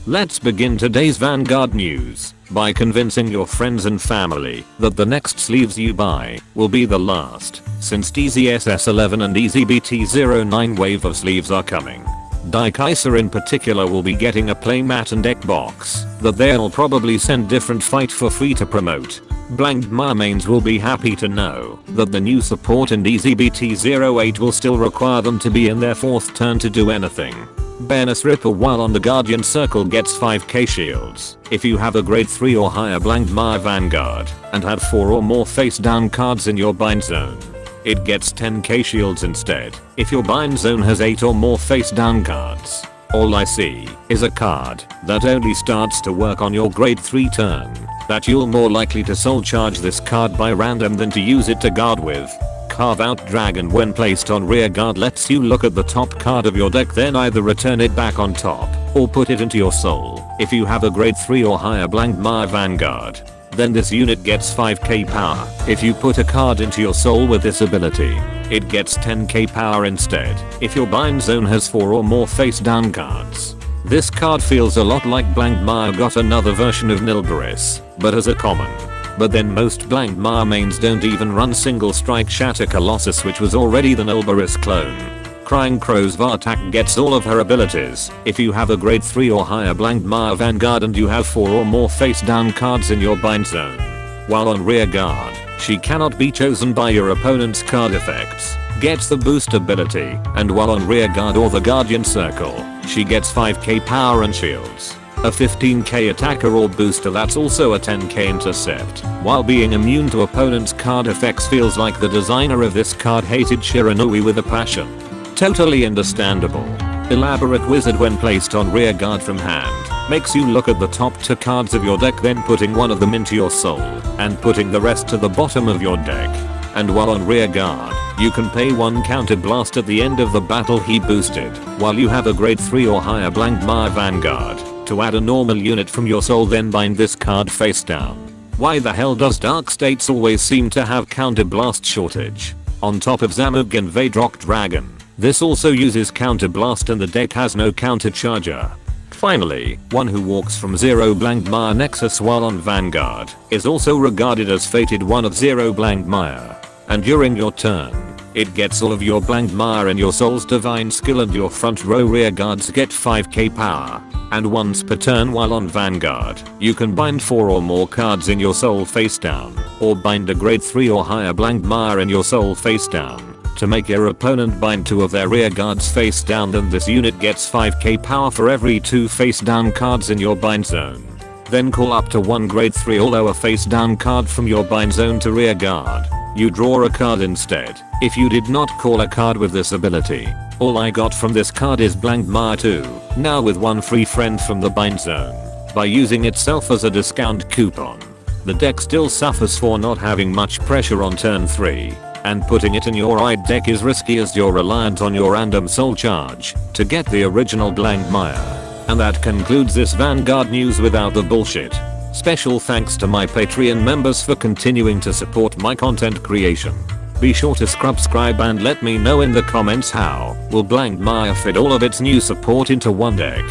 Let's begin today's Vanguard news by convincing your friends and family that the next sleeves you buy will be the last, since DZSS11 and EZBT09 wave of sleeves are coming. Kaiser in particular will be getting a playmat and deck box that they'll probably send different fight for free to promote. BLANgDmire mains will be happy to know that the new support in EZBT08 will still require them to be in their 4th turn to do anything. Bareness Ripper while on the Guardian Circle gets 5k shields if you have a grade 3 or higher BLANgDmire Vanguard and have 4 or more face down cards in your bind zone. It gets 10k shields instead if your bind zone has 8 or more face down cards. All I see is a card that only starts to work on your grade 3 turn, that you're more likely to soul charge this card by random than to use it to guard with. Carve Out Dragon when placed on rear guard lets you look at the top card of your deck, then either return it back on top or put it into your soul. If you have a grade 3 or higher BLANgDmire Vanguard, then this unit gets 5k power. If you put a card into your soul with this ability, it gets 10k power instead if your bind zone has 4 or more face down cards. This card feels a lot like BLANgDmire got another version of Nilgaris, but as a common. But then most BLANgDmire mains don't even run single strike Shatter Colossus, which was already the Nilgaris clone. Crying Crow's Vartak gets all of her abilities if you have a grade 3 or higher BLANgDmire Vanguard and you have 4 or more face down cards in your bind zone. While on rear guard, she cannot be chosen by your opponent's card effects, gets the boost ability, and while on rear guard or the Guardian Circle, she gets 5k power and shields. A 15k attacker or booster that's also a 10k intercept. While being immune to opponent's card effects feels like the designer of this card hated Shiranui with a passion. Totally understandable. Elaborate Wizard when placed on rear guard from hand makes you look at the top 2 cards of your deck, then putting one of them into your soul and putting the rest to the bottom of your deck. And while on rear guard, you can pay 1 counter blast at the end of the battle he boosted while you have a grade 3 or higher BLANgDmire Vanguard to add a normal unit from your soul, then bind this card face down. Why the hell does Dark States always seem to have counter blast shortage? On top of Zamug and Vadrock Dragon, this also uses counter blast and the deck has no counter charger. Finally, one who walks from 0 BLANgDmire Nexus while on Vanguard is also regarded as fated one of 0 BLANgDmire. And during your turn, it gets all of your BLANgDmire and your soul's divine skill, and your front row rear guards get 5k power. And once per turn while on Vanguard, you can bind 4 or more cards in your soul face down, or bind a grade 3 or higher BLANgDmire in your soul face down. To make your opponent bind 2 of their rear guards face down, then this unit gets 5k power for every 2 face down cards in your bind zone. Then call up to 1 grade 3 or lower face down card from your bind zone to rear guard. You draw a card instead if you did not call a card with this ability. All I got from this card is BLANgDmire 2, now with 1 free friend from the bind zone. By using itself as a discount coupon, the deck still suffers for not having much pressure on turn 3, and putting it in your id deck is risky as you're reliant on your random soul charge to get the original BLANgDmire. And that concludes this Vanguard news without the bullshit. Special thanks to my Patreon members for continuing to support my content creation. Be sure to subscribe and let me know in the comments how will BLANgDmire fit all of its new support into one deck.